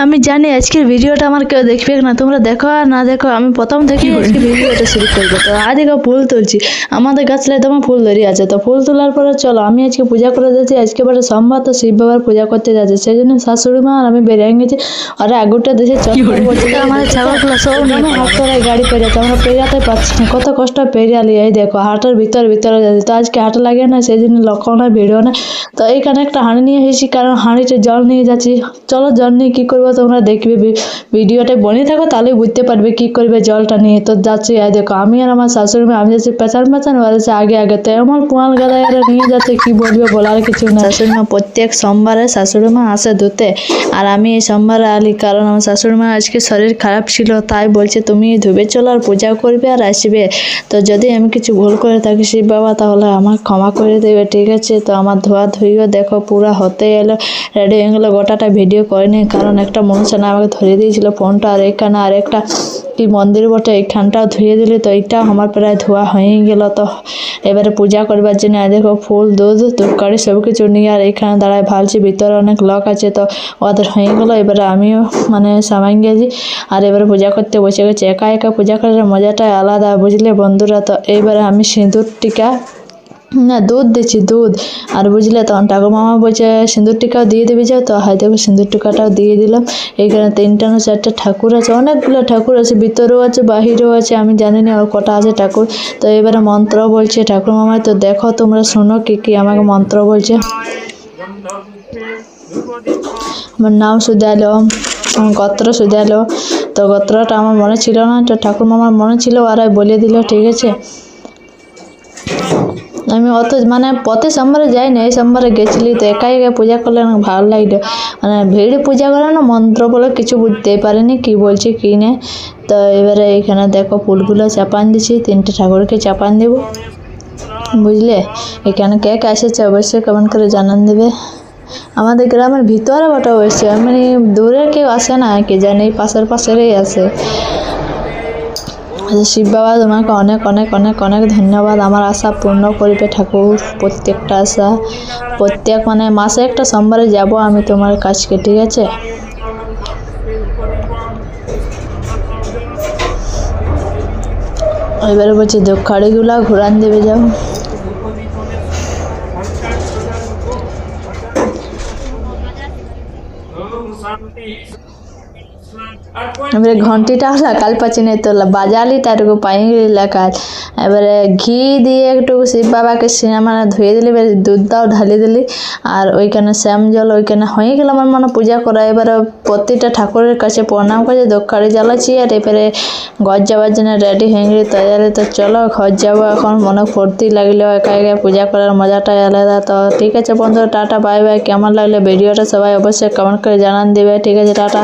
আমি জানি আজকের ভিডিওটা আমার কেউ দেখবে না, তোমরা দেখো আর না দেখো, আমি প্রথম থেকে আজকে ভিডিওটা শুরু করবো। তো আজকে ফুল তুলছি, আমাদের গাছটায় তোমার ফুল ধরে আছে। তো ফুল তোলার পরে চলো আমি আজকে পূজা করে যাচ্ছি। আজকে বলে সোমবার, তো শিব বাবার পূজা করতে যাচ্ছি। সেই জন্য শাশুড়ি মা আর আমি বেরিয়ে গেছি। আর আগুরটা দেশে আমাদের ছাগলগুলো সব নিয়ে হাত করে গাড়ি পেরিয়েছে, আমরা পেরিয়াতে পারছি না, কত কষ্ট পেরিয়ালি। এই দেখো হাটের ভিতরে যাচ্ছি। তো আজকে হাটে লাগে না, সেই জন্য লক্ষ্য না ভিডিও না। তো এইখানে একটা হাঁড়ি নিয়ে এসেছি, কারণ হাঁড়িতে জল নিয়ে যাচ্ছি। চলো জল নিয়ে কী করবো তোমরা দেখবে, ভিডিওটা বনে থাকো তাহলে বুঝতে পারবে কী করবে জলটা নিয়ে। তো যাচ্ছি, এই দেখো আমি আর আমার শাশুড়ি মা, আমি যাচ্ছি পেছান ওরা যাচ্ছে আগে। তো এমন পোয়াল গাদায় নিয়ে যাচ্ছে, কি বলবে বলার কিছু না। শাশুড়ি মা প্রত্যেক সোমবারে শাশুড়ি মা আসে ধুতে, আর আমি এই সোমবারে আলি, কারণ আমার শাশুড়ি মা আজকে শরীর খারাপ ছিল, তাই বলছে তুমি ধুবে চলো আর পূজা করবে আর আসবে। তো যদি আমি কিছু ভুল করে থাকি শিব বাবা তাহলে আমার ক্ষমা করে দেবে, ঠিক আছে। তো আমার ধোয়া ধুইও দেখো পুরা হতে এলো, রেডি হয়ে গেলো। গোটাটা ভিডিও করিনি, কারণ একটা মনুষ্য না আমাকে ধরিয়ে দিয়েছিল ফোনটা, আর এখানে আর একটা কি মন্দির বটে, এইখানটাও ধুয়ে দিলে। তো এইটাও আমার প্রায় ধোয়া হয়ে গেল। তো এবারে পূজা করবার জন্য দেখো ফুল দুধ তরকারি সব কিছু নিয়ে আর এইখানে দাঁড়ায় ভাবছি, ভিতরে অনেক লোক আছে। তো ওদের হয়ে গেলো, এবারে আমিও মানে সামাই গেছি আর এবারে পূজা করতে বসে গেছি। একা একা পূজা করার মজাটাই আলাদা, বুঝলে বন্ধুরা। তো এইবারে আমি সিঁদুর টিকা না দুধ দিচ্ছি, দুধ আর বুঝলে। তখন ঠাকুর মামা বলছে সিঁদুর টিকাও দিয়ে দেবে যাও। তো হাই দেখো সিঁদুর টিকাটাও দিয়ে দিলাম। এইখানে 3টা না 4টা ঠাকুর আছে, অনেকগুলো ঠাকুর আছে, ভিতরেও আছে বাহিরেও আছে, আমি জানি না ওর কটা আছে ঠাকুর। তো এবারে মন্ত্র বলছে ঠাকুর মামায়। তো দেখো তোমরা শোনো কি কি আমাকে মন্ত্র বলছে। আমার নাম শুধালো, আমার গোত্র শুধালো। তো গোত্রটা আমার মনে ছিল না, তো ঠাকুর মামার মনে ছিল, আর বলে দিল, ঠিক আছে। আমি অত মানে প্রতি সোমবারে যাই না, এই সোমবারে গেছিলি। তো একাই পূজা করলে অনেক ভালো লাগলো, মানে ভিড়ে পূজা করে না, মন্ত্র বলে কিছু বুঝতেই পারিনি কি বলছে কি না। তো এবারে এইখানে দেখো ফুলগুলো চাপান দিচ্ছি, 3টে ঠাকুরকে চাপান দেবো, বুঝলে। এখানে কে কে এসেছে অবশ্যই কমেন্ট করে জানান দেবে। আমাদের গ্রামের ভিতরে ওটা হয়েছে, মানে দূরের কেউ আসে না, কে জানে পাশেরই আসে। শিব বাবা তোমাকে অনেক অনেক অনেক অনেক ধন্যবাদ, আমার আশা পূর্ণ করবে ঠাকুর, প্রত্যেকটা আশা। প্রত্যেক মানে মাসে একটা সোমবারে যাব আমি তোমার কাছকে, ঠিক আছে। এবারে বলছি দক্ষাড়িগুলা ঘুরান দেবে যাও। এবারে ঘন্টিটা লাগাল পাচ্ছি না, তো বাজালি তারটুকু পাই লাগাল। এবারে ঘি দিয়ে একটু শিব বাবাকে মানে ধুয়ে দিলি, এবারে দুধটাও ঢালি দিলি, আর ওইখানে শ্যাম জল ওইখানে হয়ে গেল আমার মনে পূজা করা। এবারে প্রতিটা ঠাকুরের কাছে প্রণাম করে দক্ষাড়ি জ্বালাচ্ছি, আর এবারে ঘর যাওয়ার জন্য রেডি হয়ে গেলি তৈরি। তো চলো ঘর যাবো এখন, মনে ফুর্তি লাগলো, একা একা পূজা করার মজাটাই আলাদা। তো ঠিক আছে বন্ধুরা, টাটা বাই বাই। কেমন লাগলো ভিডিওটা সবাই অবশ্যই কমেন্ট করে জানান দেবে, ঠিক আছে, টাটা।